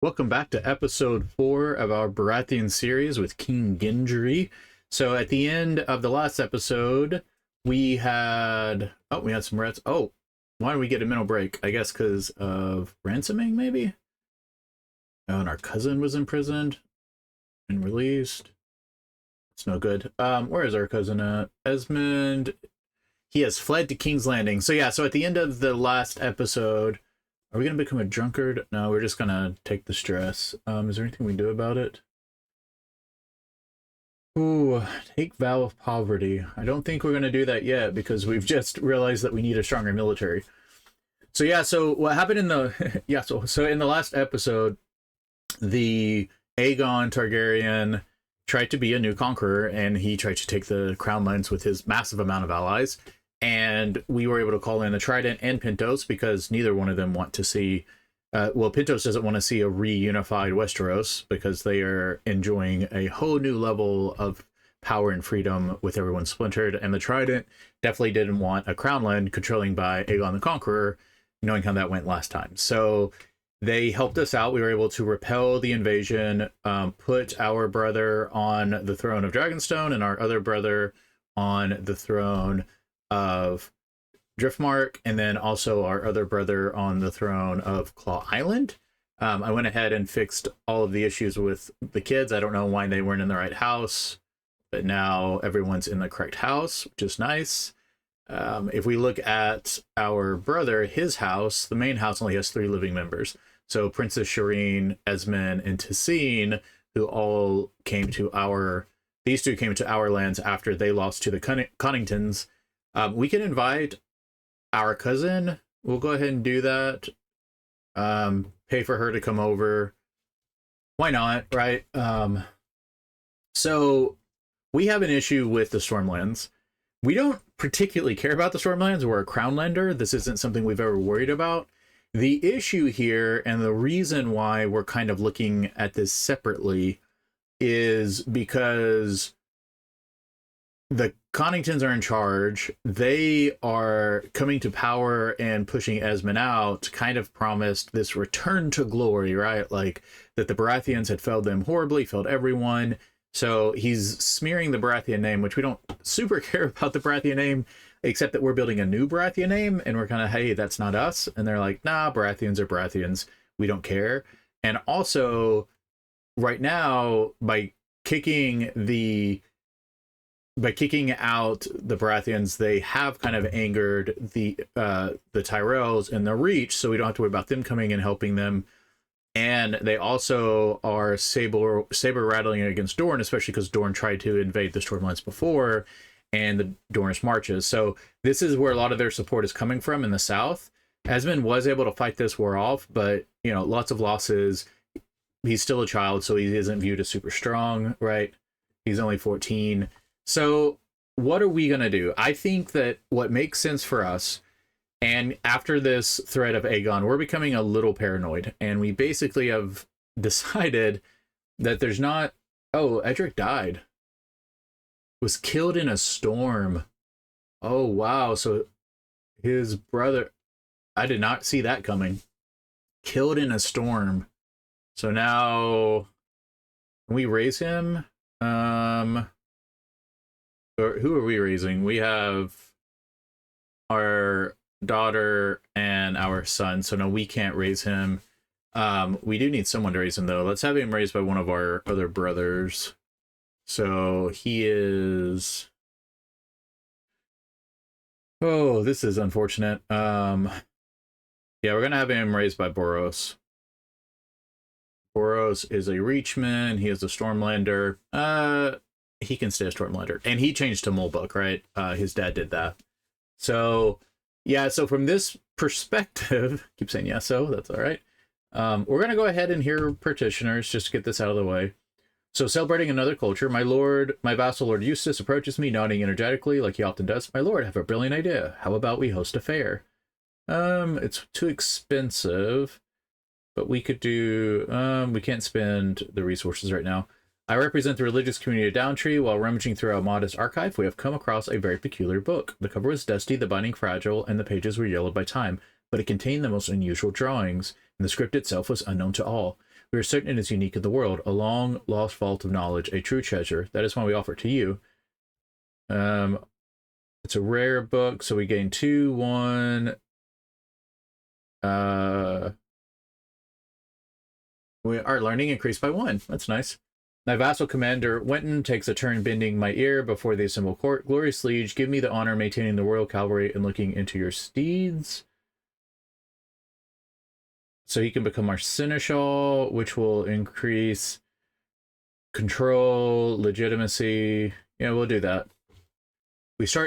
Welcome back to episode 4 of our Baratheon series with King Gendry. So at the end of the last episode, we had some rats. Oh, why did we get a mental break? I guess because of ransoming, maybe? Oh, and our cousin was imprisoned and released. It's no good. Where is our cousin at? Esmond. He has fled to King's Landing. So yeah, so at the end of the last episode, are we going to become a drunkard? No, we're just going to take the stress. Is there anything we do about it? Ooh, take vow of poverty. I don't think we're going to do that yet because we've just realized that we need a stronger military. So yeah, so what happened in the so in the last episode, the Aegon Targaryen tried to be a new conqueror, and he tried to take the crown lands with his massive amount of allies. And we were able to call in the Trident and Pentos because neither one of them want to see, Pentos doesn't want to see a reunified Westeros because they are enjoying a whole new level of power and freedom with everyone splintered. And the Trident definitely didn't want a crown land controlling by Aegon the Conqueror, knowing how that went last time. So they helped us out. We were able to repel the invasion, put our brother on the throne of Dragonstone and our other brother on the throne of Driftmark, and then also our other brother on the throne of Claw Island. I went ahead and fixed all of the issues with the kids. I don't know why they weren't in the right house, but now everyone's in the correct house, which is nice. If we look at our brother, his house, the main house only has 3 living members. So Princess Shireen, Esmond, and Tessine, who all came to these 2 came to our lands after they lost to the Conningtons. We can invite our cousin. We'll go ahead and do that. Pay for her to come over. Why not, right? So we have an issue with the Stormlands. We don't particularly care about the Stormlands. We're a crownlander. This isn't something we've ever worried about. The issue here, and the reason why we're kind of looking at this separately, is because the Conningtons are in charge. They are coming to power and pushing Esmond out, kind of promised this return to glory, right? Like that the Baratheons had failed them horribly, failed everyone. So he's smearing the Baratheon name, which we don't super care about the Baratheon name, except that we're building a new Baratheon name, and we're kind of, hey, that's not us. And they're like, nah, Baratheons are Baratheons. We don't care. And also, right now, by kicking out the Baratheons, they have kind of angered the Tyrells and the Reach, so we don't have to worry about them coming and helping them. And they also are saber rattling against Dorne, especially because Dorne tried to invade the Stormlands before, and the Dornish marches. So this is where a lot of their support is coming from in the south. Esmond was able to fight this war off, but lots of losses. He's still a child, so he isn't viewed as super strong, right? He's only 14. So what are we going to do? I think that what makes sense for us, and after this threat of Aegon, we're becoming a little paranoid, and we basically have decided that there's not... Oh, Edric died. Was killed in a storm. Oh, wow. So his brother... I did not see that coming. Killed in a storm. So now... Can we raise him? Or who are we raising? We have our daughter and our son. So no, we can't raise him. We do need someone to raise him, though. Let's have him raised by one of our other brothers. So he is... Oh, this is unfortunate. Yeah, we're going to have him raised by Boros. Boros is a Reachman. He is a Stormlander. He can stay a Stormlander. And he changed to Mulbuck, right? His dad did that. So, yeah, so from this perspective... keep saying yes, so that's all right. We're going to go ahead and hear petitioners just to get this out of the way. So, celebrating another culture, my vassal Lord Eustace approaches me, nodding energetically like he often does. My lord, I have a brilliant idea. How about we host a fair? It's too expensive, but we could do... we can't spend the resources right now. I represent the religious community of Downtree. While rummaging through our modest archive, we have come across a very peculiar book. The cover was dusty, the binding fragile, and the pages were yellowed by time, but it contained the most unusual drawings, and the script itself was unknown to all. We are certain it is unique in the world, a long lost vault of knowledge, a true treasure. That is why we offer it to you. It's a rare book, so we gain 2, 1. Our learning increased by 1. That's nice. My vassal commander Wenton takes a turn bending my ear before the assembled court. Glorious liege, give me the honor of maintaining the royal cavalry and looking into your steeds. So he can become our seneschal, which will increase control, legitimacy. Yeah, we'll do that.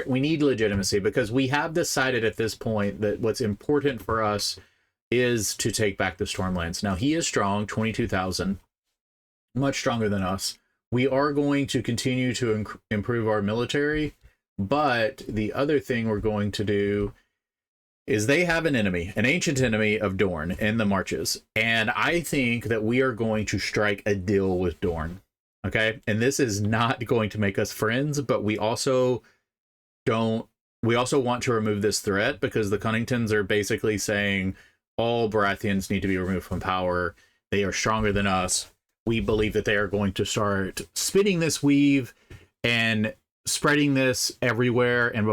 We need legitimacy because we have decided at this point that what's important for us is to take back the Stormlands. Now, he is strong, 22,000, much stronger than us. We are going to continue to improve our military, but the other thing we're going to do is they have an enemy, an ancient enemy of Dorne in the marches. And I think that we are going to strike a deal with Dorne. Okay. And this is not going to make us friends, but we also want to remove this threat because the Conningtons are basically saying all Baratheons need to be removed from power. They are stronger than us. We believe that they are going to start spinning this weave and spreading this everywhere. And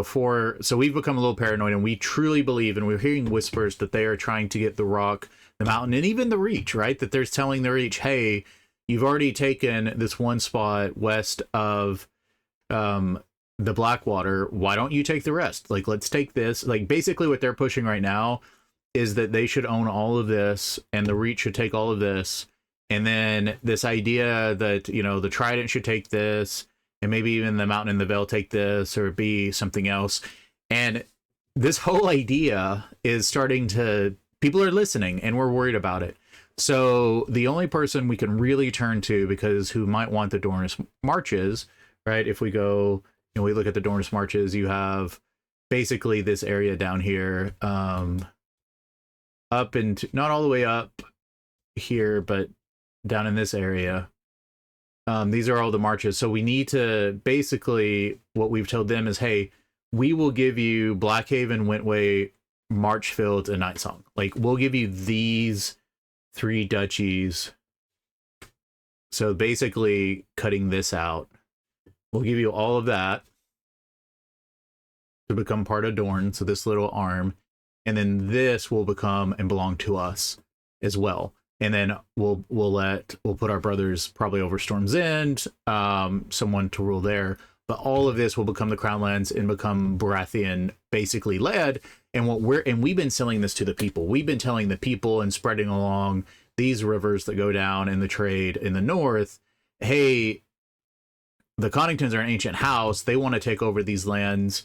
so we've become a little paranoid, and we truly believe, and we're hearing whispers that they are trying to get the rock, the mountain, and even the reach, right? That they're telling the reach, hey, you've already taken this one spot west of the Blackwater. Why don't you take the rest? Like, let's take this. Like, basically what they're pushing right now is that they should own all of this, and the reach should take all of this. And then this idea that, you know, the Trident should take this, and maybe even the Mountain and the Vale take this, or be something else. And this whole idea is starting to, people are listening, and we're worried about it. So the only person we can really turn to, because who might want the Dornish marches, right? If we go, you know, we look at the Dornish marches, you have basically this area down here, up into, not all the way up here, but down in this area. These are all the marches. So we need to, basically, what we've told them is, hey, we will give you Blackhaven, Wentway, Marchfield, and Nightsong. Like, we'll give you these 3 duchies. So basically cutting this out. We'll give you all of that to become part of Dorne. So this little arm. And then this will become and belong to us as well. And then we'll put our brothers probably over Storm's End, someone to rule there. But all of this will become the Crown Lands and become Baratheon basically led. And we've been selling this to the people. We've been telling the people and spreading along these rivers that go down in the trade in the north, hey, the Conningtons are an ancient house. They want to take over these lands,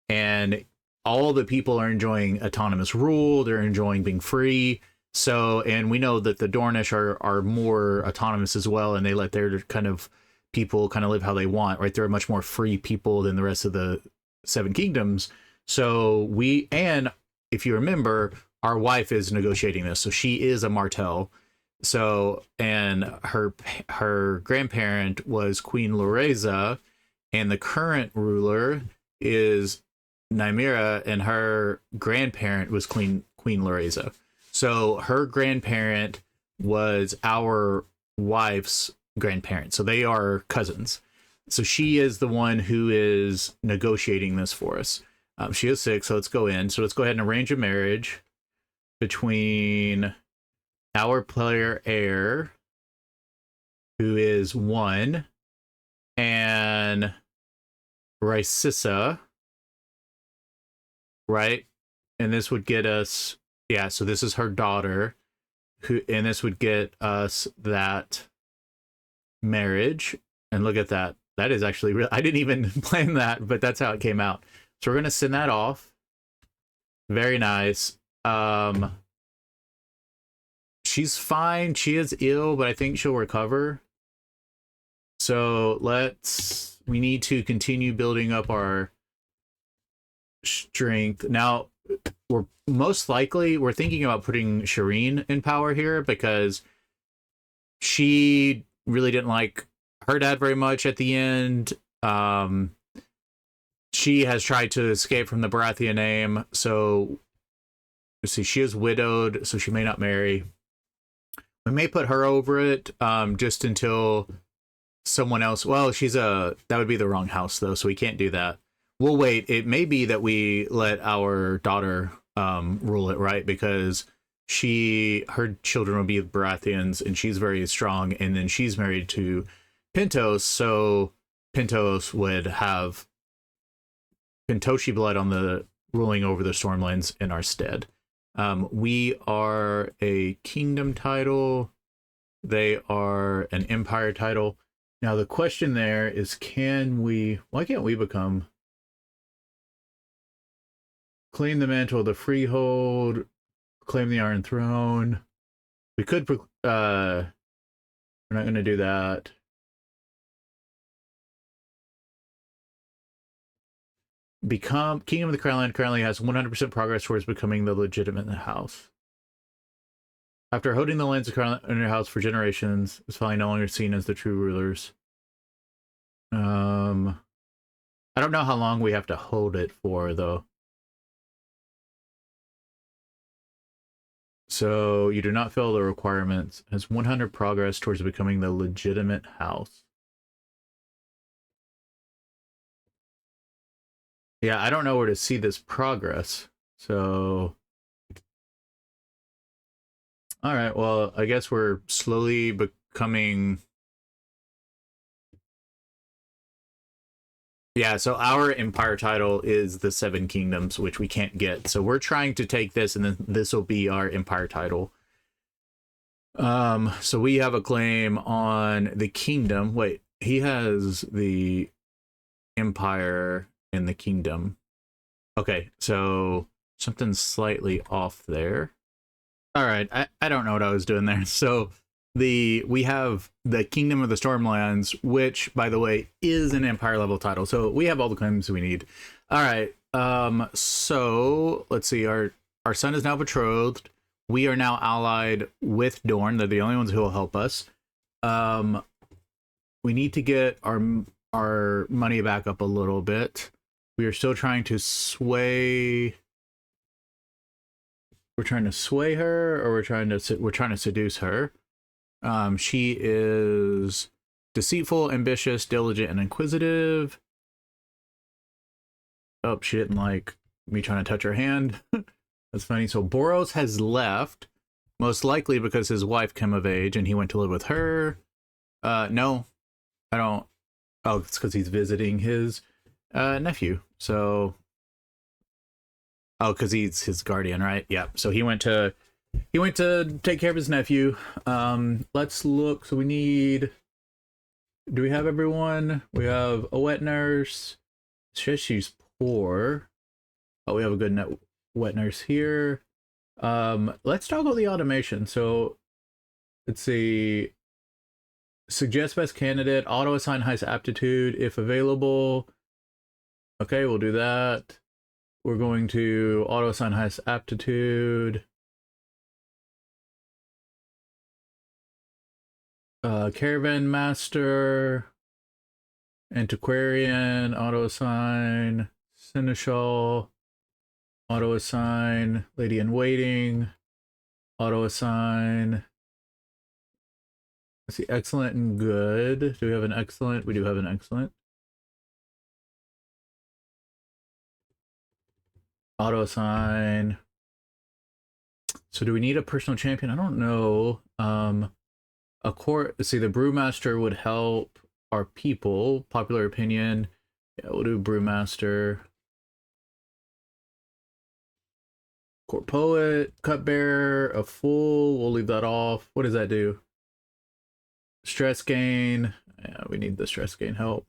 and all the people are enjoying autonomous rule. They're enjoying being free. So, and we know that the Dornish are more autonomous as well, and they let their kind of people kind of live how they want, right? They're much more free people than the rest of the 7 kingdoms. So and if you remember, our wife is negotiating this. So she is a Martell. So, and her grandparent was Queen Loreza, and the current ruler is Nymeria, and her grandparent was Queen Loreza. So her grandparent was our wife's grandparent. So they are cousins. So she is the one who is negotiating this for us. She is 6, so let's go in. So let's go ahead and arrange a marriage between our player heir, who is 1, and Rysissa, right? And this would get us, yeah, so this is her daughter, and this would get us that marriage. And look at that. That is actually real. I didn't even plan that, but that's how it came out. So we're going to send that off. Very nice. She's fine. She is ill, but I think she'll recover. So we need to continue building up our strength. Now, we're thinking about putting Shireen in power here, because she really didn't like her dad very much at the end. She has tried to escape from the Baratheon name. So let's see, she is widowed, so she may not marry. We may put her over it, just until someone else. Well, that would be the wrong house though, so we can't do that. We'll wait. It may be that we let our daughter rule it, right? Because her children will be Baratheons, and she's very strong, and then she's married to Pentos, so Pentos would have Pentoshi blood on the ruling over the Stormlands in our stead. We are a kingdom title. They are an empire title. Now the question there is, why can't we become claim the mantle of the freehold, claim the Iron Throne? We could, we're not going to do that. Become Kingdom of the Crownland currently has 100% progress towards becoming the legitimate house. After holding the lands of Crownland under house for generations, is finally no longer seen as the true rulers. I don't know how long we have to hold it for, though. So you do not fill the requirements. Has 100 progress towards becoming the legitimate house. Yeah, I don't know where to see this progress. So, all right. Well, I guess we're slowly becoming. Yeah, so our empire title is the Seven Kingdoms, which we can't get. So we're trying to take this, and then this will be our empire title. So we have a claim on the kingdom. Wait, he has the empire and the kingdom. Okay, so something's slightly off there. All right, I don't know what I was doing there. So we have the Kingdom of the Stormlands, which, by the way, is an empire level title. So we have all the claims we need. All right. So let's see. Our son is now betrothed. We are now allied with Dorne. They're the only ones who will help us. We need to get our money back up a little bit. We are still trying to sway. We're trying to sway her, or we're trying to seduce her. She is deceitful, ambitious, diligent, and inquisitive. Oh, she didn't like me trying to touch her hand. That's funny. So Boros has left, most likely because his wife came of age and he went to live with her. No, I don't. Oh, it's because he's visiting his nephew. So, oh, because he's his guardian, right? Yeah. So he went to take care of his nephew. Let's look. So do we have everyone? We have a wet nurse. It says she's poor. Oh, we have a good wet nurse here. Let's talk about the automation. So let's see. Suggest best candidate, auto assign highest aptitude if available. Okay, we'll do that. We're going to auto assign highest aptitude. Caravan master, antiquarian, auto assign, seneschal, auto assign, lady in waiting, auto assign. Let's see, excellent and good. Do we have an excellent? We do have an excellent. Auto assign. So do we need a personal champion? I don't know. Let's see, the brewmaster would help our people. Popular opinion. Yeah, we'll do brewmaster. Court poet, cupbearer, a fool. We'll leave that off. What does that do? Stress gain. Yeah, we need the stress gain help.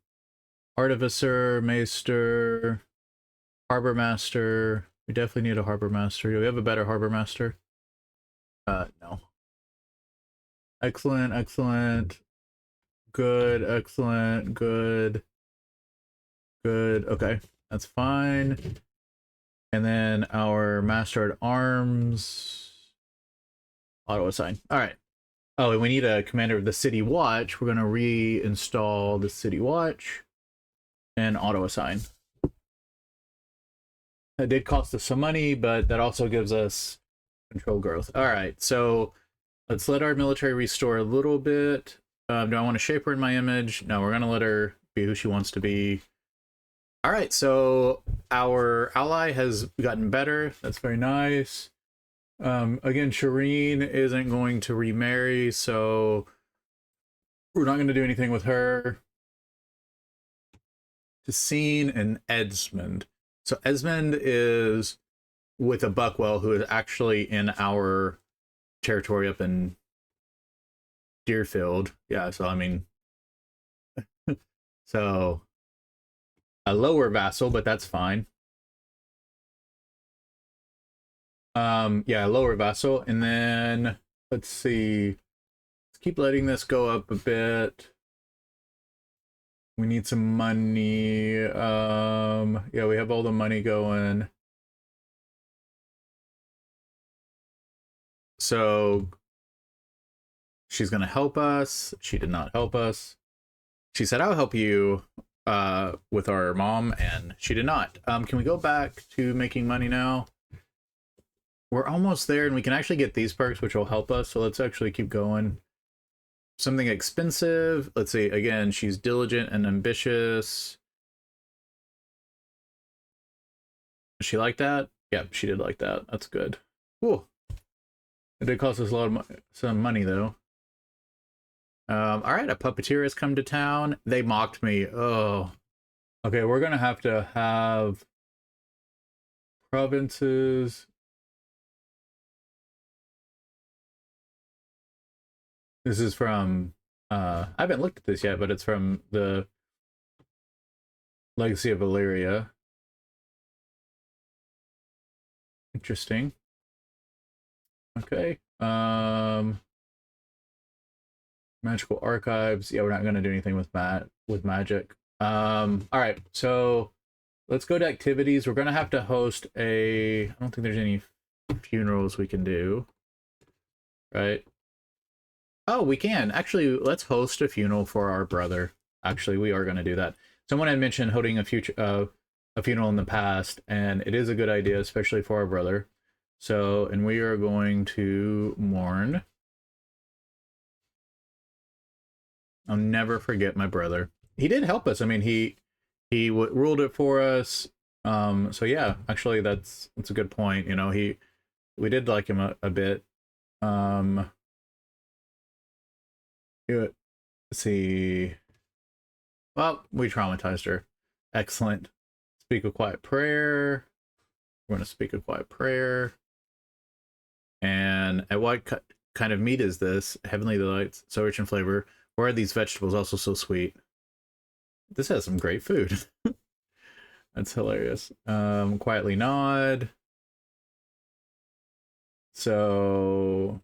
Artificer, maester, harbor master. We definitely need a harbor master. Do we have a better harbor master? No. Excellent, excellent. Good, excellent, good. Good. Okay, that's fine. And then our master at arms. Auto assign. All right. Oh, and we need a commander of the city watch. We're going to reinstall the city watch and auto assign. That did cost us some money, but that also gives us control growth. All right, so Let's let our military restore a little bit. Do I want to shape her in my image? No, we're going to let her be who she wants to be. All right, so our ally has gotten better. That's very nice. Again, Shireen isn't going to remarry, so we're not going to do anything with her. Tessine and Esmond. So Esmond is with a Buckwell who is actually in our territory up in Deerfield. Yeah, so I mean, so a lower vassal, but that's fine. Yeah, lower vassal, and then let's see. Let's keep letting this go up a bit. We need some money. Yeah, we have all the money going. So she's gonna help us. She did not help us. She said, I'll help you with our mom, and she did not. Can we go back to making money now? We're almost there, and we can actually get these perks, which will help us. So let's actually keep going. Something expensive. Let's see. Again, she's diligent and ambitious. Did she like that? Yep, she did like that. That's good. Cool. It did cost us a lot of some money, though. All right, a puppeteer has come to town. They mocked me. Oh. Okay, we're going to have provinces. This is from, I haven't looked at this yet, but it's from the Legacy of Valyria. Interesting. Okay. Magical archives. Yeah, we're not going to do anything with magic. All right, so let's go to activities. We're going to host a, I don't think there's any funerals we can do. Right? Oh, we can. Actually, let's host a funeral for our brother. Actually, we are going to do that. Someone had mentioned holding a funeral in the past, and it is a good idea, especially for our brother. So, and we are going to mourn. I'll never forget my brother. He did help us. I mean, he ruled it for us. So yeah, actually, that's a good point. You know, we did like him a bit. Let's see. Well, we traumatized her. Excellent. Speak a quiet prayer. We're going to speak a quiet prayer. And at what kind of meat is this? Heavenly delights, so rich in flavor. Why are these vegetables also so sweet? This has some great food. That's hilarious. Quietly nod. So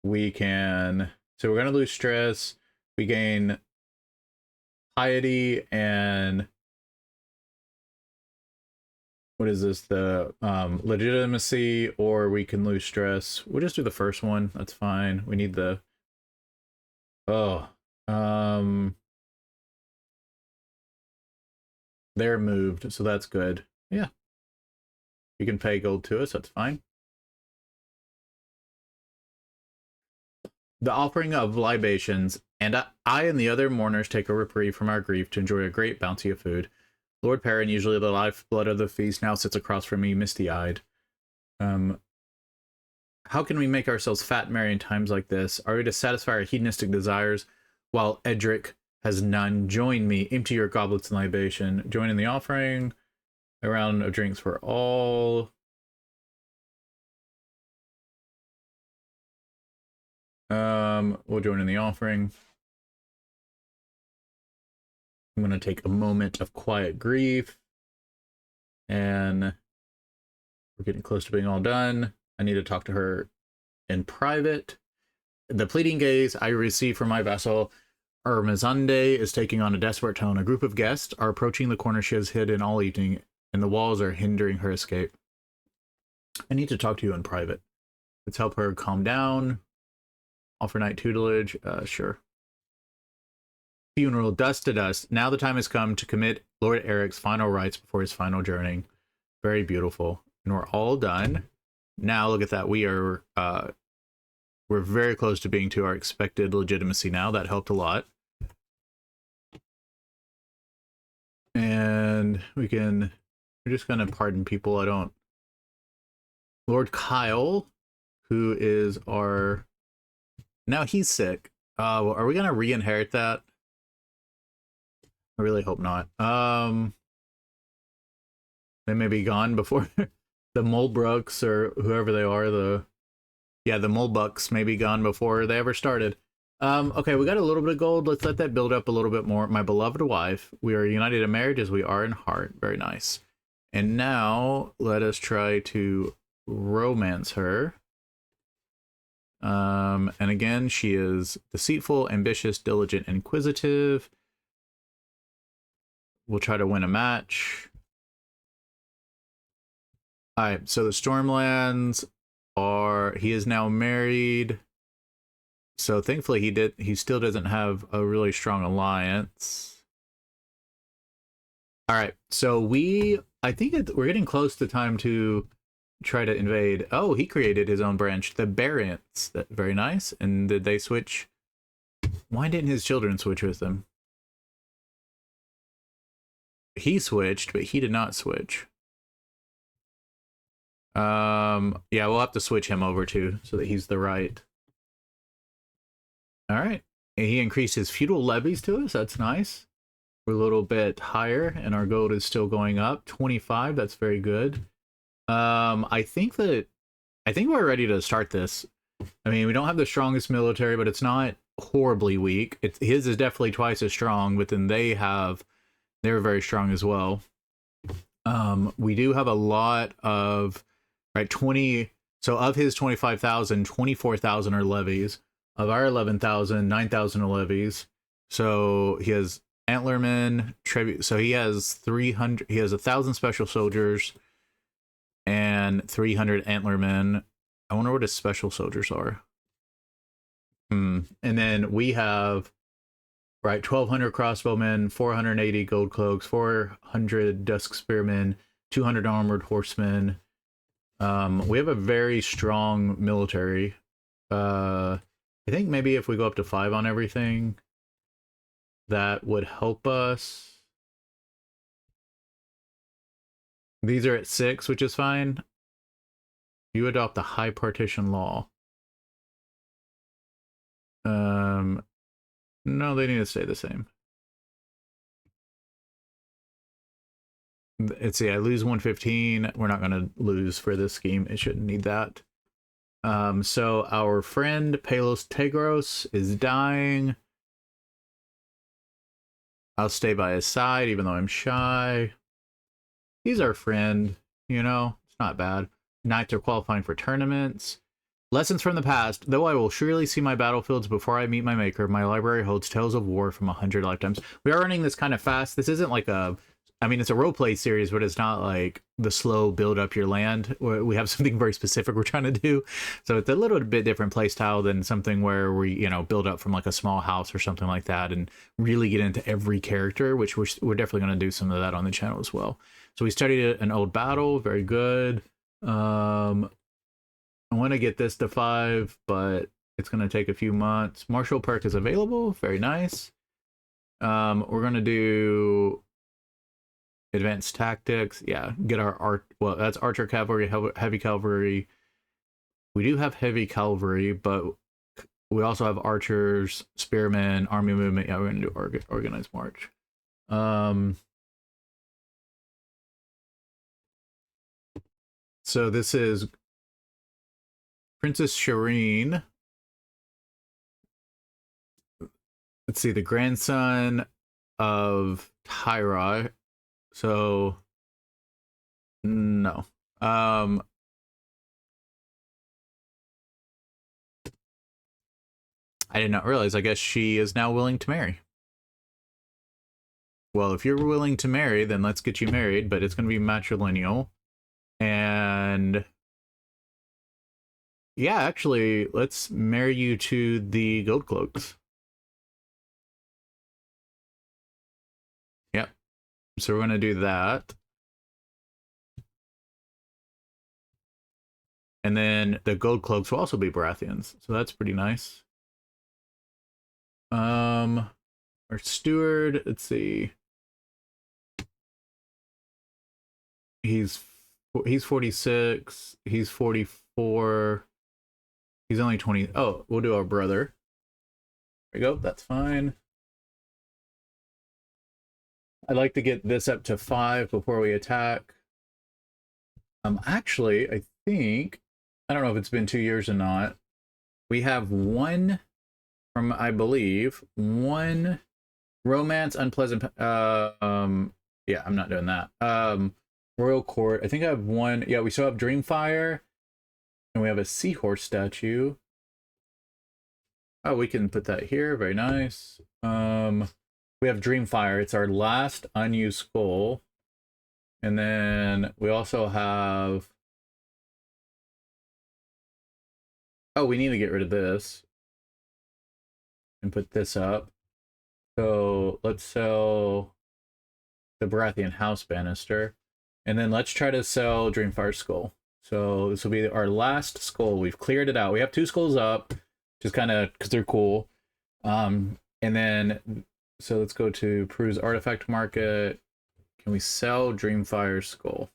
we're going to lose stress. We gain piety and what is this? The legitimacy, or we can lose stress. We'll just do the first one. That's fine. We need the they're moved, so that's good. Yeah. You can pay gold to us, that's fine. The offering of libations, and I and the other mourners take a reprieve from our grief to enjoy a great bounty of food. Lord Perrin, usually the lifeblood of the feast, now sits across from me, misty-eyed. How can we make ourselves fat and merry in times like this? Are we to satisfy our hedonistic desires, while Edric has none? Join me, empty your goblets in libation. Join in the offering, a round of drinks for all. We'll join in the offering. I'm going to take a moment of quiet grief. And we're getting close to being all done. I need to talk to her in private. The pleading gaze I receive from my vassal Ermazande is taking on a desperate tone. A group of guests are approaching the corner she has hid in all evening, and the walls are hindering her escape. I need to talk to you in private. Let's help her calm down. Offer night tutelage. Sure. Funeral, dust to dust. Now the time has come to commit Lord Eric's final rites before his final journey. Very beautiful. And we're all done. Now look at that. We're very close to being to our expected legitimacy now. That helped a lot. And we're just gonna pardon people. I don't. Lord Kyle, who is our, now he's sick. Well, are we gonna re-inherit that? I really hope not. They may be gone before the Mulbrooks or whoever they are. The Mulbucks may be gone before they ever started. Okay, we got a little bit of gold. Let's let that build up a little bit more. My beloved wife, we are united in marriage as we are in heart. Very nice. And now let us try to romance her. And again, she is deceitful, ambitious, diligent, inquisitive. We'll try to win a match. All right, so the Stormlands he is now married. So thankfully he still doesn't have a really strong alliance. All right, so I think we're getting close to time to try to invade. Oh, he created his own branch, the Barents. That very nice. And did they switch? Why didn't his children switch with them? He switched, but he did not switch. Yeah, we'll have to switch him over too, so that he's the right. All right. And he increased his feudal levies to us. That's nice. We're a little bit higher, and our gold is still going up. 25. That's very good. I think we're ready to start this. I mean, we don't have the strongest military, but it's not horribly weak. His is definitely twice as strong, but then they're very strong as well. We do have a lot of, right, 20, so of his 25,000, 24,000 are levies. Of our 11,000, 9,000 are levies. So he has Antlermen, tribute. So he has 300, he has 1,000 special soldiers and 300 Antlermen. I wonder what his special soldiers are. And then we have, right, 1,200 crossbowmen, 480 gold cloaks, 400 dusk spearmen, 200 armored horsemen. We have a very strong military. I think maybe if we go up to 5 on everything, that would help us. These are at 6, which is fine. You adopt the high partition law. No, they need to stay the same. Let's see, I lose 115. We're not going to lose for this scheme. It shouldn't need that. So our friend Palos Tegros is dying. I'll stay by his side, even though I'm shy. He's our friend, you know? It's not bad. Knights are qualifying for tournaments. Lessons from the past. Though I will surely see my battlefields before I meet my maker, my library holds tales of war from 100 lifetimes. We are running this kind of fast. This isn't like I mean, it's a roleplay series, but it's not like the slow build up your land. We have something very specific we're trying to do. So it's a little bit different play style than something where we, build up from like a small house or something like that and really get into every character, which we're definitely going to do some of that on the channel as well. So we studied an old battle. Very good. I want to get this to 5, but it's going to take a few months. Martial perk is available. Very nice. We're going to do advanced tactics. Yeah, get our well, that's archer cavalry, heavy cavalry. We do have heavy cavalry, but we also have archers, spearmen, army movement. Yeah, we're gonna do organized march. So this is Princess Shireen. Let's see, the grandson of Tyra. So no. I did not realize. I guess she is now willing to marry. Well, if you're willing to marry, then let's get you married, but it's going to be matrilineal. And yeah, actually, let's marry you to the gold cloaks. Yep. So we're going to do that. And then the gold cloaks will also be Baratheons, so that's pretty nice. Our steward, let's see. He's 46, he's 44, he's only 20. Oh, we'll do our brother. There we go, that's fine. I'd like to get this up to 5 before we attack. Actually, I think, I don't know if it's been 2 years or not. We have one from, I believe, one romance, unpleasant, yeah, I'm not doing that. Royal Court, I think I have one, yeah, we still have Dreamfire, and we have a seahorse statue. Oh, we can put that here, very nice. We have Dreamfire, it's our last unused skull. And then we also have, oh, we need to get rid of this and put this up. So let's sell the Baratheon House Banister. And then let's try to sell Dreamfire Skull. So this will be our last skull. We've cleared it out. We have 2 skulls up, just kind of because they're cool. And then, so let's go to peruse artifact market. Can we sell Dreamfire Skull?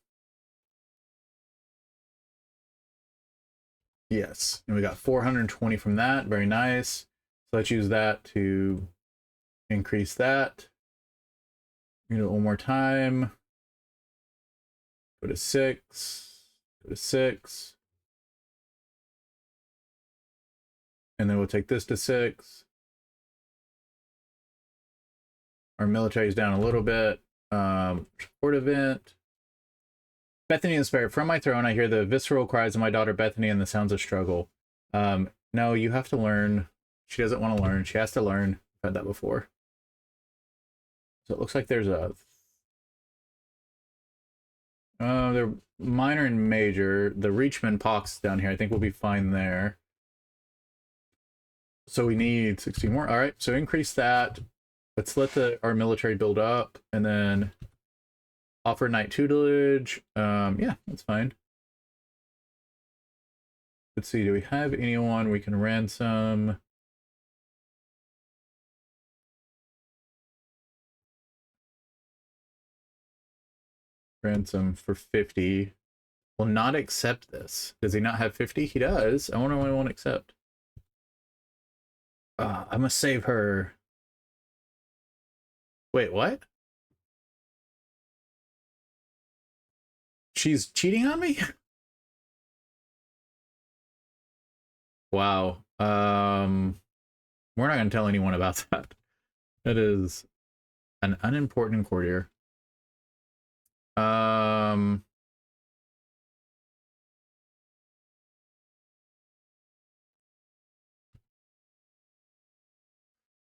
Yes. And we got 420 from that. Very nice. So let's use that to increase that. Do it one more time. Go to 6. Go to 6. And then we'll take this to 6. Our military is down a little bit. Support event. Bethany and Spirit. From my throne, I hear the visceral cries of my daughter Bethany and the sounds of struggle. No, you have to learn. She doesn't want to learn. She has to learn. I've had that before. So it looks like there's a... they're minor and major. The Reachman pox down here. I think we'll be fine there. So we need 60 more. All right, so increase that. Let's let our military build up, and then offer knight tutelage. Yeah, that's fine. Let's see, do we have anyone we can ransom? Ransom for 50. Will not accept this. Does he not have 50? He does. I wonder why he won't accept. I must save her. Wait, what? She's cheating on me? Wow. We're not going to tell anyone about that. That is an unimportant courtier.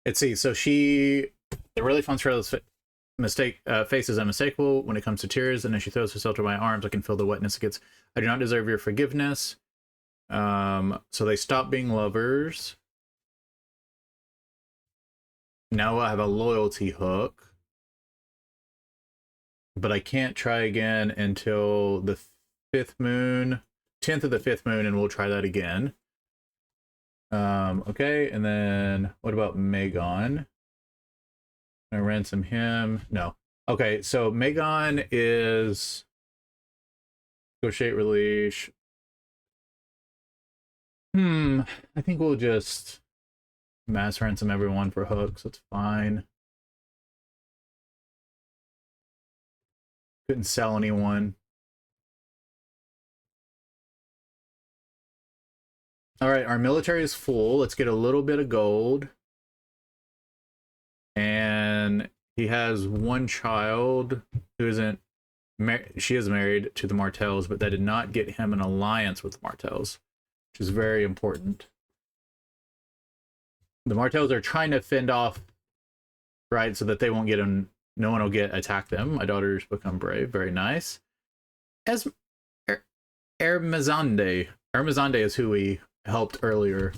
Let's see. So the really fun Sarella's face is unmistakable when it comes to tears, and as she throws herself to my arms, I can feel the wetness it gets. I do not deserve your forgiveness. So they stop being lovers. Now I have a loyalty hook, but I can't try again until the 5th moon, 10th of the 5th moon, and we'll try that again. Okay, and then what about Maegon? I ransom him. No. Okay, so Maegon is negotiate release. I think we'll just mass ransom everyone for hooks. That's fine. Couldn't sell anyone. All right, our military is full. Let's get a little bit of gold. And he has one child who isn't she is married to the Martells, but that did not get him an alliance with the Martells, which is very important. The Martells are trying to fend off, right, so that they won't get no one will attack them. My daughter's become brave. Very nice. Ermazande is who we helped earlier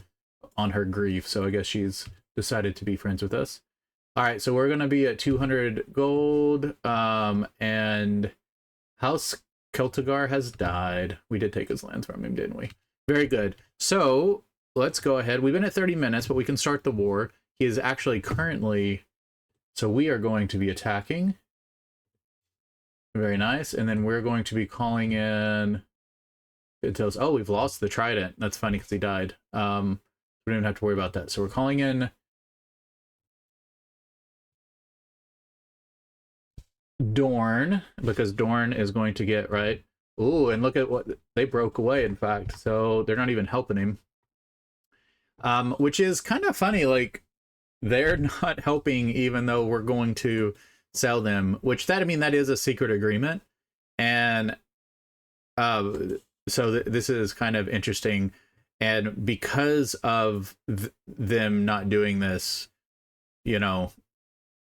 on her grief, so I guess she's decided to be friends with us. All right, so we're gonna be at 200 gold, and House Celtigar has died. We did take his lands from him, didn't we? Very good. So let's go ahead. We've been at 30 minutes, but we can start the war. He is actually currently... So we are going to be attacking. Very nice. And then we're going to be calling in... It tells... Oh, we've lost the Trident. That's funny because he died. We don't even have to worry about that. So we're calling in... Dorne, because Dorne is going to get, right? Ooh, and look at what... They broke away, in fact. So they're not even helping him. Which is kind of funny, like... They're not helping even though we're going to sell them, which that, I mean, that is a secret agreement. And so this is kind of interesting. And because of them not doing this, you know,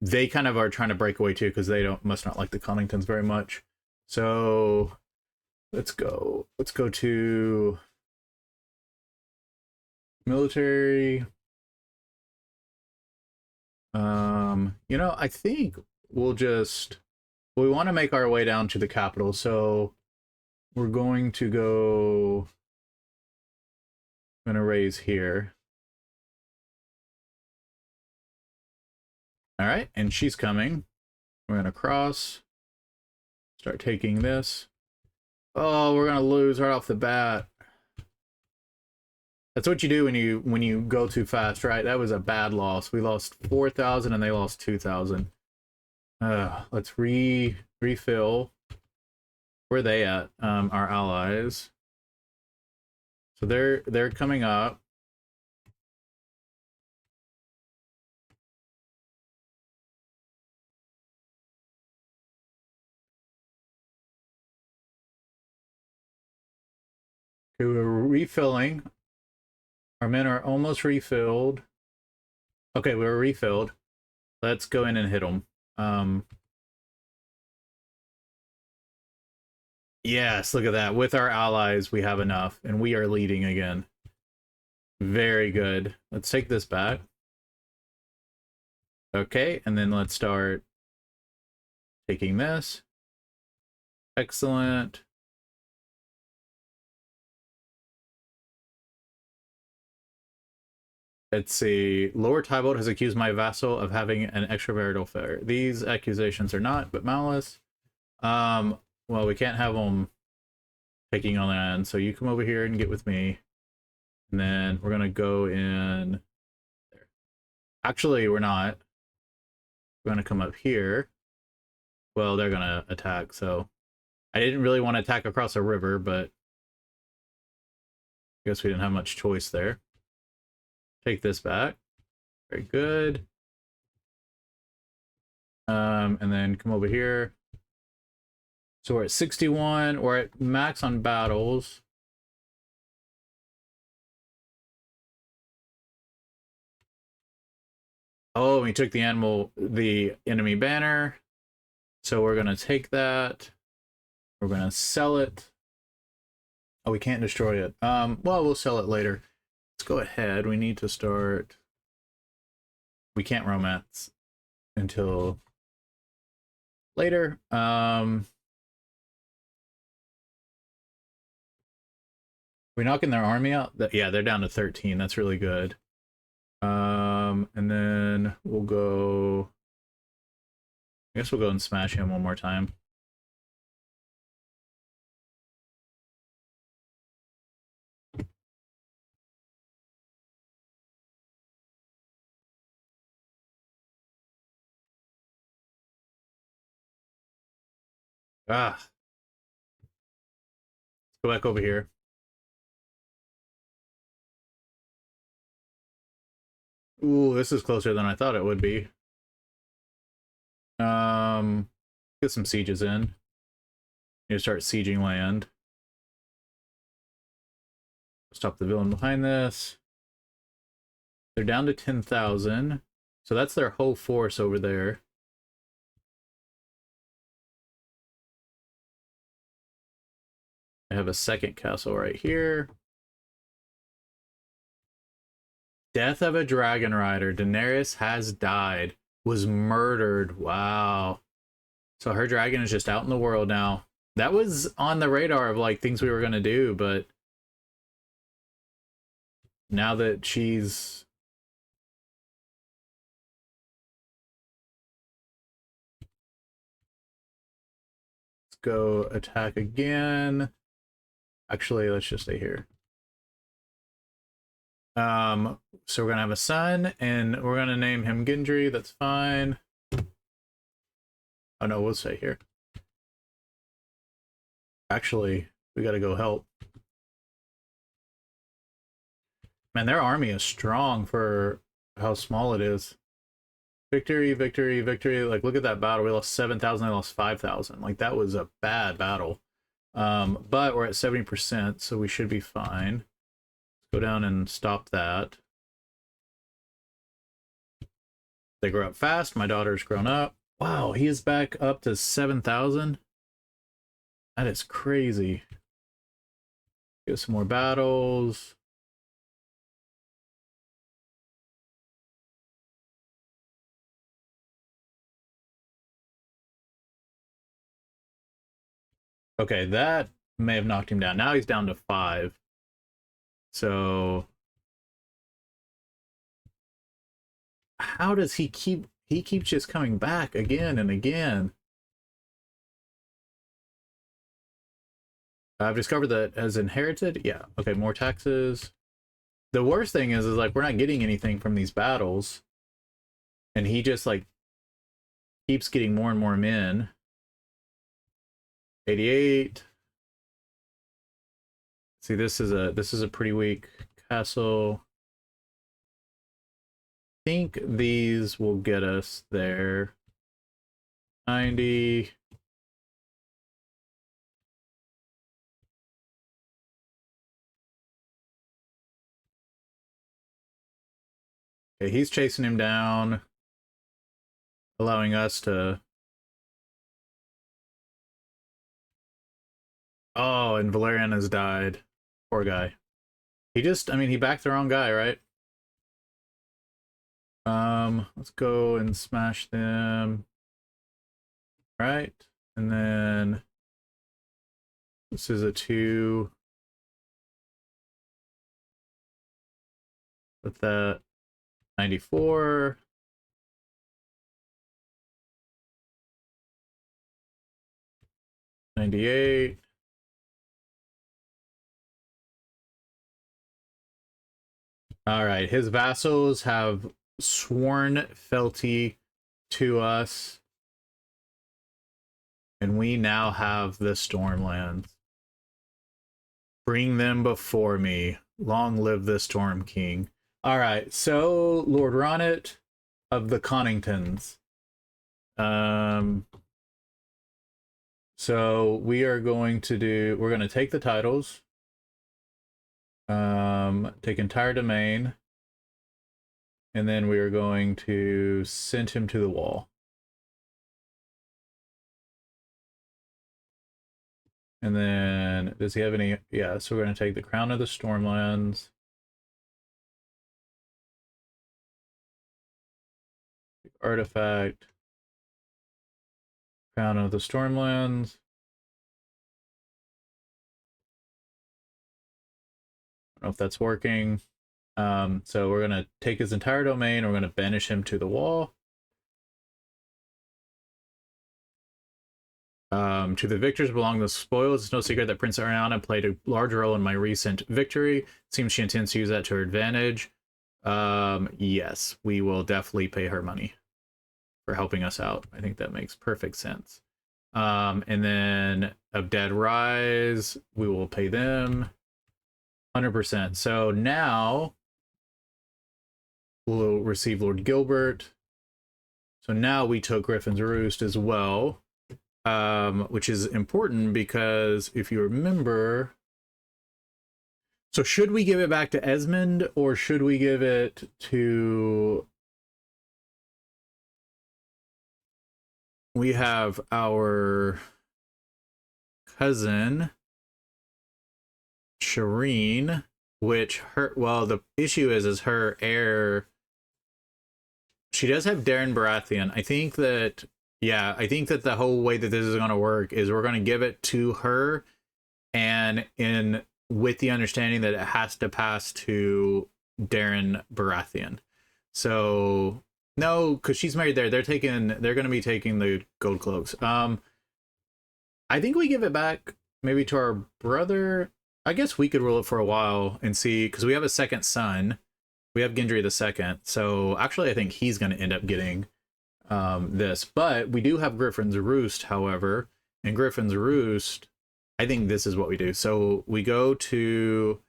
they kind of are trying to break away too, because they must not like the Conningtons very much. So let's go to military. You know, I think we want to make our way down to the capital, so we're going to go... I'm going to raise here. All right, and she's coming. We're going to cross. Start taking this. Oh, we're going to lose right off the bat. That's what you do when you go too fast, right? That was a bad loss. We lost 4,000 and they lost 2,000. Let's refill. Where are they at? Our allies. So they're coming up. Okay, we're refilling. Our men are almost refilled. Okay, we're refilled. Let's go in and hit them. Yes, look at that. With our allies, we have enough, and we are leading again. Very good. Let's take this back. Okay, and then let's start taking this. Excellent. Let's see. Lord Tybalt has accused my vassal of having an extramarital affair. These accusations are not, but malice. Well, we can't have them taking on land, so you come over here and get with me. And then we're gonna go in there. Actually, we're not. We're gonna come up here. Well, they're gonna attack, so I didn't really want to attack across a river, but I guess we didn't have much choice there. Take this back. Very good. And then come over here. So we're at 61. We're at max on battles. Oh, we took the enemy banner. So we're gonna take that. We're gonna sell it. Oh, we can't destroy it. Well, we'll sell it later. Let's go ahead. We need to start. We can't romance until later. We knocking their army out? Yeah, they're down to 13. That's really good. And then we'll go... I guess we'll go and smash him one more time. Ah. Let's go back over here. Ooh, this is closer than I thought it would be. Get some sieges in. Need to start sieging land. Stop the villain behind this. They're down to 10,000. So that's their whole force over there. I have a second castle right here. Death of a dragon rider. Daenerys has died. Was murdered. Wow. So her dragon is just out in the world now. That was on the radar of like things we were gonna do, but now that she's go attack again. Actually, let's just stay here. So we're gonna have a son, and we're gonna name him Gendry. That's fine. Oh no, we'll stay here. Actually, we gotta go help. Man, their army is strong for how small it is. Victory, victory, victory. Like, look at that battle. We lost 7,000, they lost 5,000. Like, that was a bad battle. But we're at 70%, so we should be fine. Let's go down and stop that. They grow up fast. My daughter's grown up. Wow, he is back up to 7,000. That is crazy. Get some more battles. Okay, that may have knocked him down. Now he's down to 5. So how does he keeps just coming back again and again? I've discovered that as inherited. Yeah, okay, more taxes. The worst thing is like we're not getting anything from these battles. And he just like keeps getting more and more men. 88. See, this is a pretty weak castle. I think these will get us there. 90. Okay, he's chasing him down, allowing us to... Oh, and Valerian has died. Poor guy. He just, I mean, he backed the wrong guy, right? Let's go and smash them. Right, and then this is a 2. Put that 94. $98. All right, his vassals have sworn fealty to us. And we now have the Stormlands. Bring them before me. Long live the Storm King. All right, so Lord Ronnet of the Conningtons. So we are going to do, we're going to take the titles. Take entire domain. And then we are going to send him to the wall. And then, does he have any? Yeah, so we're going to take the Crown of the Stormlands. Artifact. Crown of the Stormlands. I don't know if that's working. So we're going to take his entire domain. We're going to banish him to the wall. To the victors belong the spoils. It's no secret that Prince Ariana played a large role in my recent victory. It seems she intends to use that to her advantage. Yes, we will definitely pay her money for helping us out. I think that makes perfect sense. And then of Dead Rise, we will pay them 100%. So now we'll receive Lord Gilbert. So now we took Griffin's Roost as well. Which is important because if you remember, so should we give it back to Esmond or should we give it to, we have our cousin Shireen, which her, well, the issue is her heir, she does have Darren Baratheon. I think that Yeah, I think that the whole way that this is going to work is we're going to give it to her, and in with the understanding that it has to pass to Darren Baratheon. So no, because she's married there. They're going to be taking the gold cloaks. I think we give it back maybe to our brother. I guess we could rule it for a while and see, because we have a second son. We have Gendry the second. So actually, I think he's going to end up getting this. But we do have Griffin's Roost, however. And Griffin's Roost, I think this is what we do. So we go to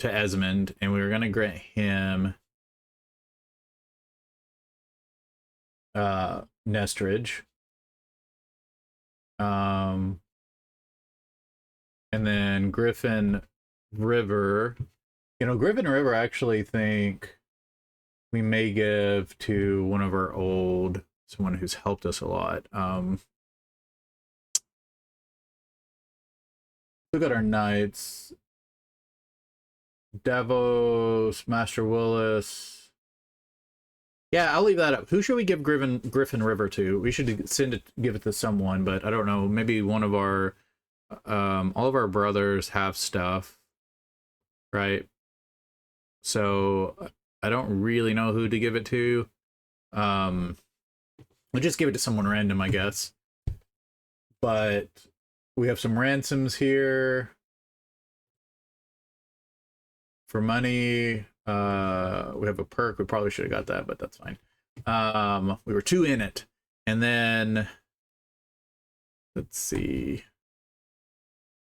Esmond, and we were going to grant him Nestridge. And then Griffin River. Griffin River, I actually think we may give to one of our someone who's helped us a lot. Look at our knights. Davos, Master Willis. Yeah, I'll leave that up. Who should we give Griffin River to? We should give it to someone, but I don't know. Maybe one of our, all of our brothers have stuff, right? So I don't really know who to give it to. We'll just give it to someone random, I guess. But we have some ransoms here for money. We have a perk. We probably should have got that, but that's fine. We were 2 in it. And then let's see.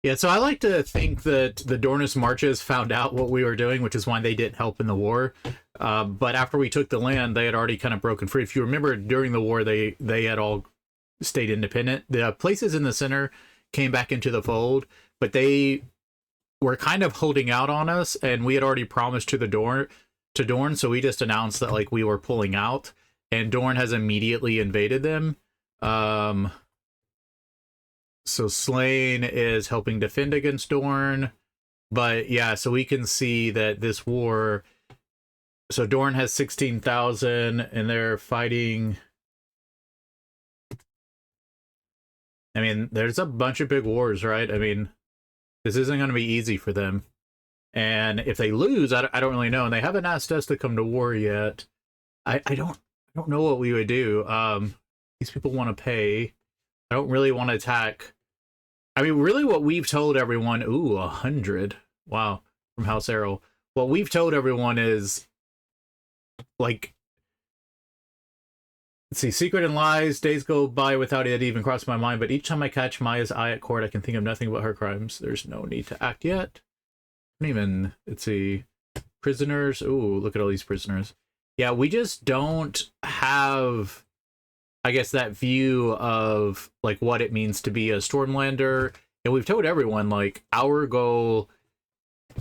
Yeah, so I like to think that the Dornish Marches found out what we were doing, which is why they didn't help in the war. But after we took the land, they had already kind of broken free. If you remember, during the war, they had all stayed independent. The places in the center came back into the fold, but they were kind of holding out on us, and we had already promised to Dorne, so we just announced that like we were pulling out, and Dorne has immediately invaded them. So Slain is helping defend against Dorne. But yeah, so we can see that this war, so Dorne has 16,000 and they're fighting. I mean, there's a bunch of big wars, right? I mean, this isn't going to be easy for them. And if they lose, I don't really know. And they haven't asked us to come to war yet. I don't know what we would do. These people want to pay. I don't really want to attack. I mean, really what we've told everyone, 100. Wow, from House Arrow. What we've told everyone is, like, let's see, secret and lies, days go by without it even crossing my mind, but each time I catch Maya's eye at court, I can think of nothing but her crimes. There's no need to act yet. I don't even, let's see, prisoners. Ooh, look at all these prisoners. Yeah, we just don't have, I guess, that view of like what it means to be a Stormlander. And we've told everyone, like, our goal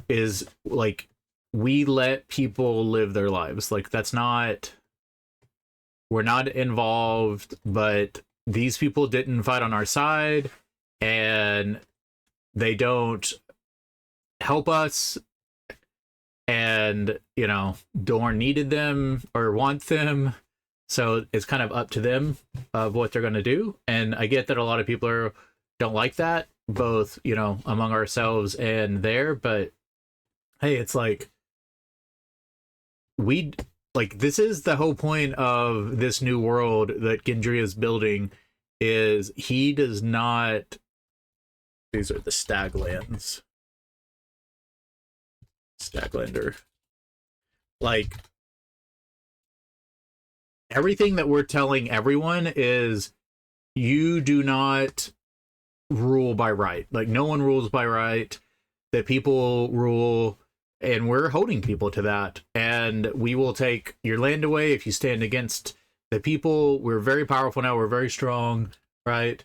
is like we let people live their lives. Like, that's not, we're not involved, but these people didn't fight on our side and they don't help us. And, Dorne needed them or want them. So it's kind of up to them of what they're going to do. And I get that a lot of people don't like that, both, among ourselves and there. But hey, it's like, this is the whole point of this new world that Gendry is building, is he does not, these are the Staglands. Staglander. Like, everything that we're telling everyone is you do not rule by right. Like, no one rules by right. The people rule, and we're holding people to that. And we will take your land away if you stand against the people. We're very powerful now. We're very strong, right?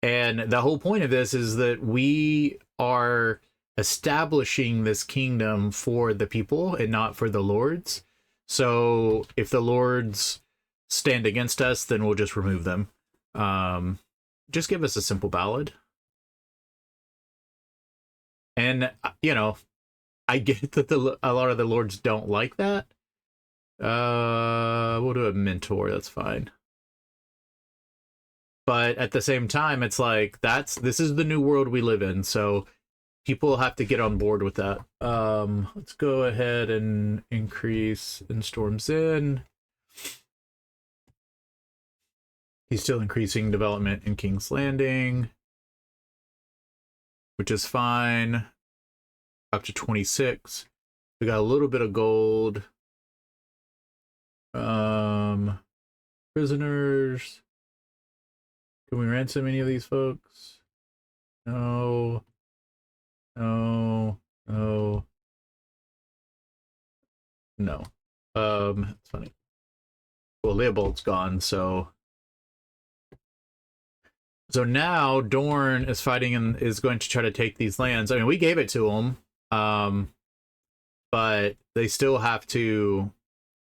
And the whole point of this is that we are establishing this kingdom for the people and not for the lords. So if the lords stand against us, then we'll just remove them. Just give us a simple ballad. And, I get that a lot of the lords don't like that, We'll do a mentor, that's fine. But at the same time, it's like this is the new world we live in, so people have to get on board with that. Let's go ahead and increase in Storm's Inn. He's still increasing development in King's Landing, which is fine. Up to 26. We got a little bit of gold. Prisoners. Can we ransom any of these folks? No. No. No. No. It's funny. Well, Leopold's gone, so now Dorne is fighting and is going to try to take these lands. I mean, we gave it to them, but they still have to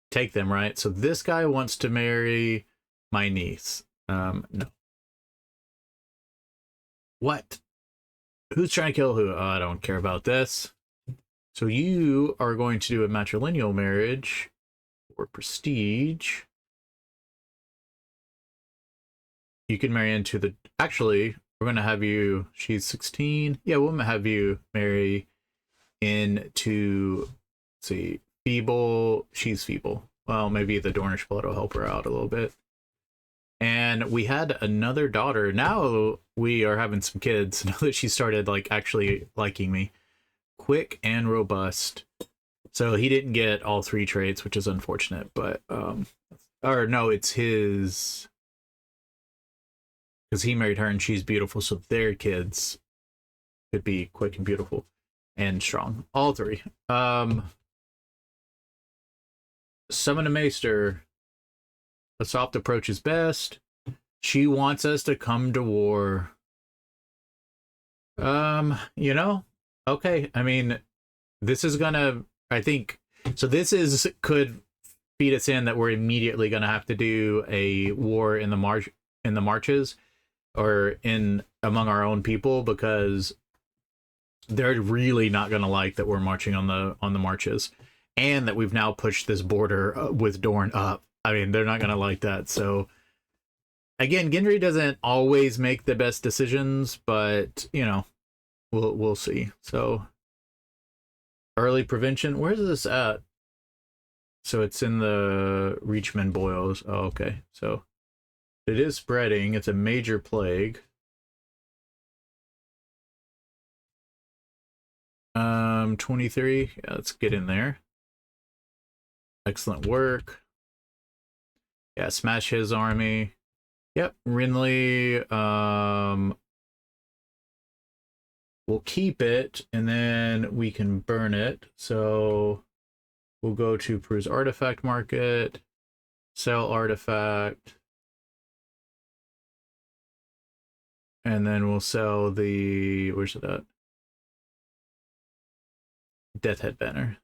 take them, right? So this guy wants to marry my niece. No. What? Who's trying to kill who? Oh, I don't care about this. So you are going to do a matrilineal marriage or prestige. You can marry into the... Actually, we're going to have you... She's 16. Yeah, we'll have you marry into... Let's see. Feeble. She's feeble. Well, maybe the Dornish blood will help her out a little bit. And we had another daughter. Now we are having some kids. Now that she started like actually liking me. Quick and robust. So he didn't get all 3 traits, which is unfortunate. But or no, it's his, because he married her and she's beautiful. So their kids could be quick and beautiful and strong. All 3. Summon a Maester. A soft approach is best. She wants us to come to war. You know, okay. I mean, this is gonna, I think, so this could feed us in that we're immediately gonna have to do a war in the marches, or among our own people, because they're really not gonna like that we're marching on the marches, and that we've now pushed this border with Dorne up. I mean, they're not going to like that. So, again, Gendry doesn't always make the best decisions, but, you know, we'll see. So, early prevention. Where's this at? So, it's in the Reachman boils. Oh, okay. So, it is spreading. It's a major plague. 23. Yeah, let's get in there. Excellent work. Yeah, smash his army. Yep, Renly. We'll keep it, and then we can burn it. So we'll go to Peruse Artifact Market, sell artifact, and then we'll sell the, where's it at? Death Head banner.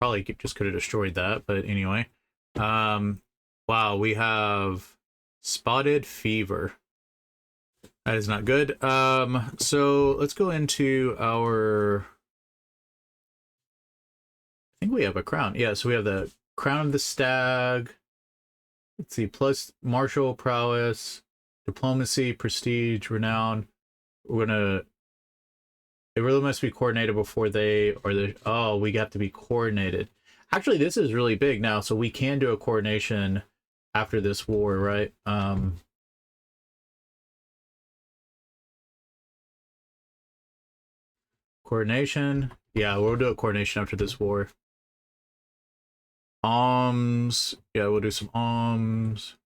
Probably just could have destroyed that, but anyway. Wow, we have Spotted Fever. That is not good. So let's go into our... I think we have a crown. Yeah, so we have the Crown of the Stag. Let's see, plus martial prowess, diplomacy, prestige, renown. We're gonna... It really must be coordinated before they... Oh, we have to be coordinated. Actually, this is really big now, so we can do a coronation after this war, right? Coronation. Yeah, we'll do a coronation after this war. Alms. Yeah, we'll do some alms.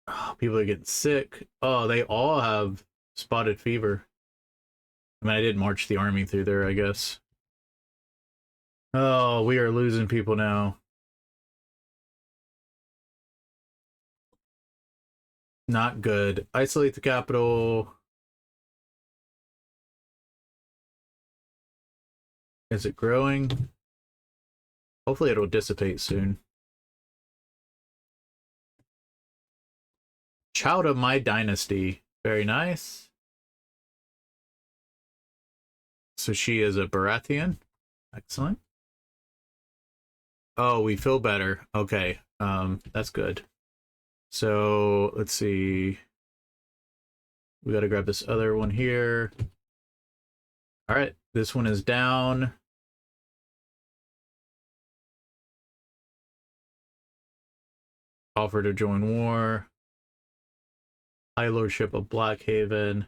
Oh, people are getting sick. Oh, they all have spotted fever. I mean, I did march the army through there, I guess. Oh, we are losing people now. Not good. Isolate the capital. Is it growing? Hopefully it'll dissipate soon. Child of my dynasty. Very nice. So she is a Baratheon. Excellent. Oh, we feel better. Okay. That's good. So let's see. We got to grab this other one here. All right, this one is down. Offer to join war. High Lordship of Blackhaven.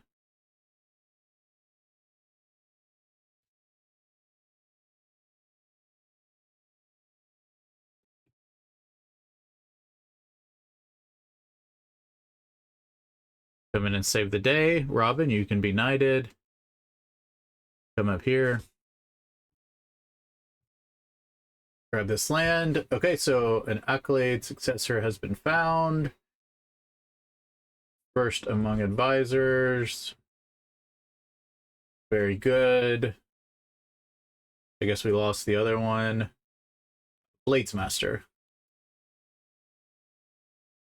Come in and save the day. Robin, you can be knighted. Come up here. Grab this land. Okay, so an accolade successor has been found. First among advisors. Very good. I guess we lost the other one. Bladesmaster.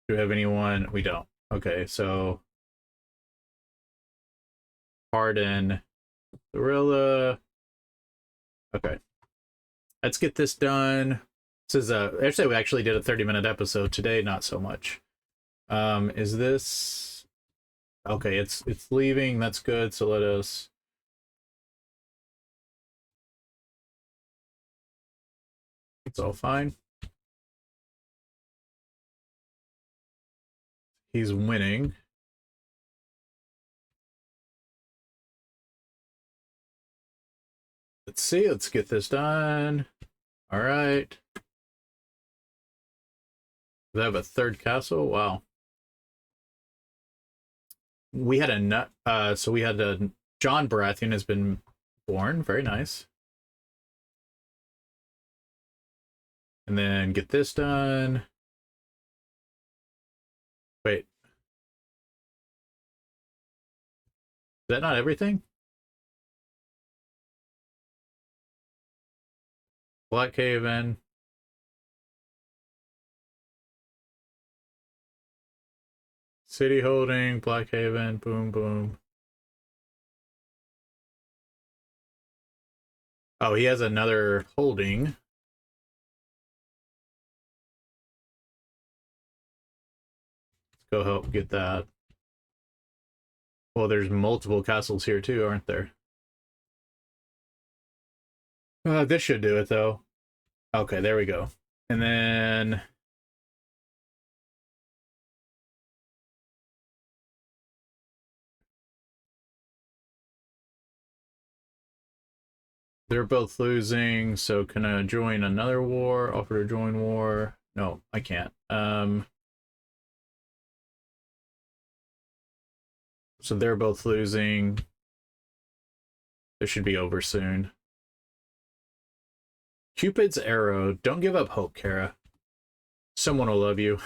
Do we have anyone? We don't. Okay, so Pardon. Sarella. Okay. Let's get this done. This is actually we actually did a 30-minute episode today, not so much. Is this okay, it's leaving, that's good, so let us it's all fine. He's winning. Let's see, let's get this done. All right. They have a third castle. Wow. We had a nut. So we had a John Baratheon has been born. Very nice. And then get this done. Wait. Is that not everything? Blackhaven. City holding, Blackhaven, boom, boom. Oh, he has another holding. Let's go help get that. Well, there's multiple castles here too, aren't there? This should do it though. Okay, there we go. And then they're both losing, so can I join another war? Offer to join war? No, I can't. So they're both losing. This should be over soon. Cupid's arrow. Don't give up hope, Kara. Someone will love you.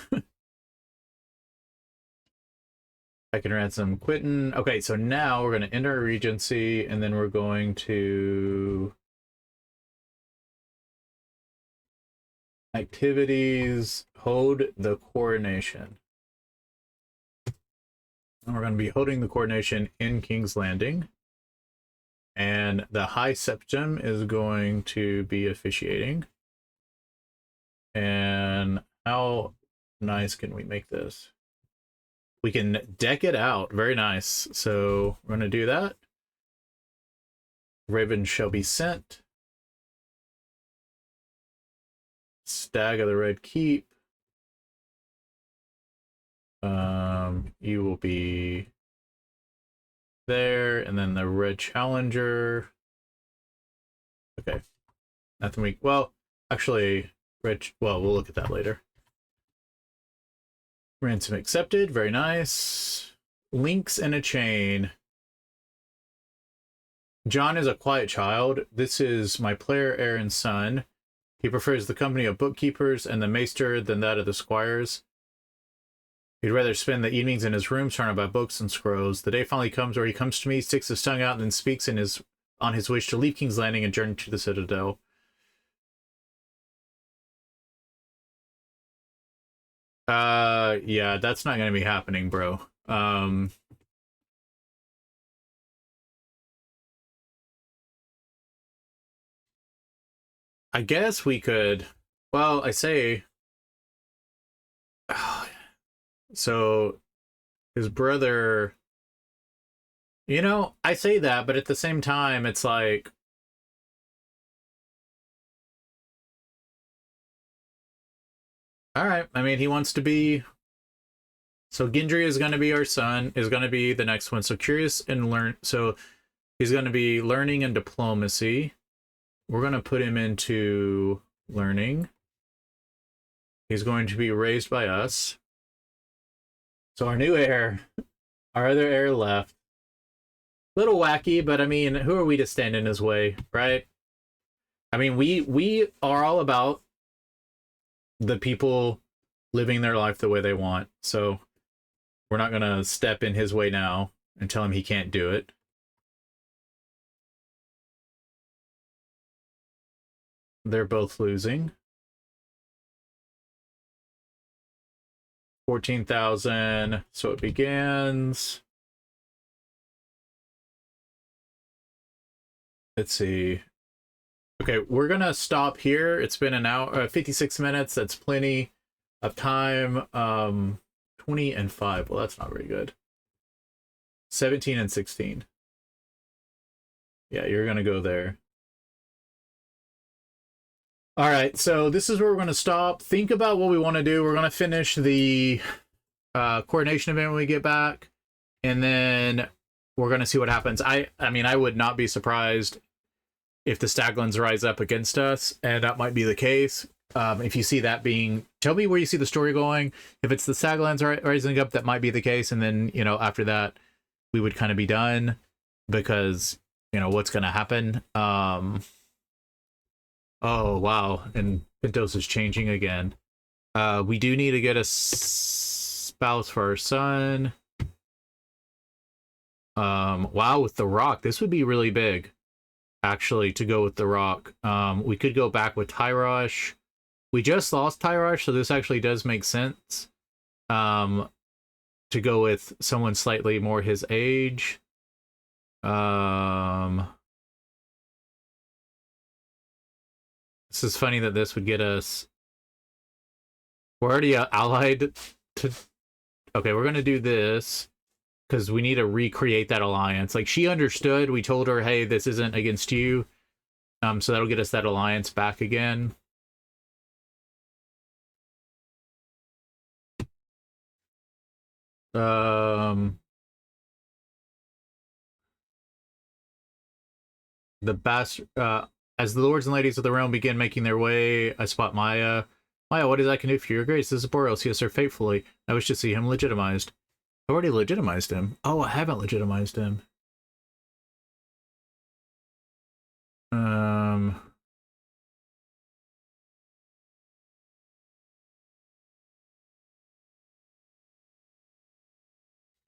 I can ransom Quentin. Okay, so now we're going to enter Regency, and then we're going to activities, hold the coronation. And we're going to be holding the coronation in King's Landing. And the High Septim is going to be officiating. And how nice can we make this? We can deck it out. Very nice. So we're going to do that. Raven shall be sent. Stag of the Red Keep. You will be there, and then the Red Challenger. Okay. Nothing we well, actually, well, we'll look at that later. Ransom accepted, very nice. Links in a chain. John is a quiet child. This is my player Aaron's son. He prefers the company of bookkeepers and the maester than that of the squires. He'd rather spend the evenings in his room surrounded by books and scrolls. The day finally comes where he comes to me, sticks his tongue out, and then speaks on his wish to leave King's Landing and journey to the Citadel. Yeah, that's not going to be happening, bro. I guess we could Well, I say... So, his brother... You know, I say that, but at the same time, it's like... Alright, I mean, he wants to be... So Gendry is going to be our son, is going to be the next one. So curious and learn... So he's going to be learning and diplomacy. We're going to put him into learning. He's going to be raised by us. So our new heir, our other heir left. Little wacky, but I mean, who are we to stand in his way, right? I mean, we are all about the people living their life the way they want. So we're not going to step in his way now and tell him he can't do it. They're both losing. 14,000. So it begins. Let's see. Okay, we're gonna stop here. It's been an hour, 56 minutes. That's plenty of time. 20 and 5. Well, that's not very good. 17 and 16. Yeah, you're gonna go there. All right, so this is where we're gonna stop. Think about what we want to do. We're gonna finish the coronation event when we get back, and then we're gonna see what happens. I mean, I would not be surprised if the Staglands rise up against us, and that might be the case. If you see that being, tell me where you see the story going. If it's the Staglands rising up, that might be the case, and then, you know, after that, we would kind of be done, because, you know, what's going to happen. Oh, wow, and Pintos is changing again. We do need to get a spouse for our son. Wow, with the Rock, this would be really big, actually, to go with the Rock. We could go back with Tyrosh. We just lost Tyrosh, so this actually does make sense. To go with someone slightly more his age. This is funny that this would get us... We're already allied to... Okay, we're going to do this, because we need to recreate that alliance. Like, she understood. We told her, hey, this isn't against you. So that'll get us that alliance back again. As the lords and ladies of the realm begin making their way, I spot Maya. Maya, what is I can do for your grace? This is Boros. Yes, sir, faithfully. I wish to see him legitimized. I've already legitimized him. Oh, I haven't legitimized him.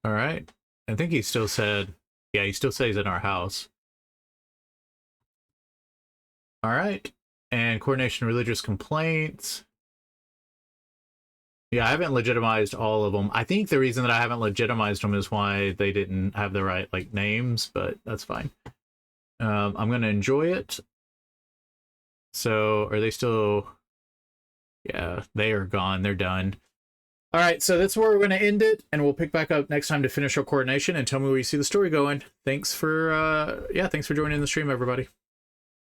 All right. I think he still said, yeah, he still says he's in our house. All right. And coordination religious complaints. Yeah, I haven't legitimized all of them. I think the reason that I haven't legitimized them is why they didn't have the right, like, names, but that's fine. I'm going to enjoy it. So, are they still... Yeah, they are gone. They're done. All right, so that's where we're going to end it, and we'll pick back up next time to finish our coordination and tell me where you see the story going. Thanks for, thanks for joining the stream, everybody.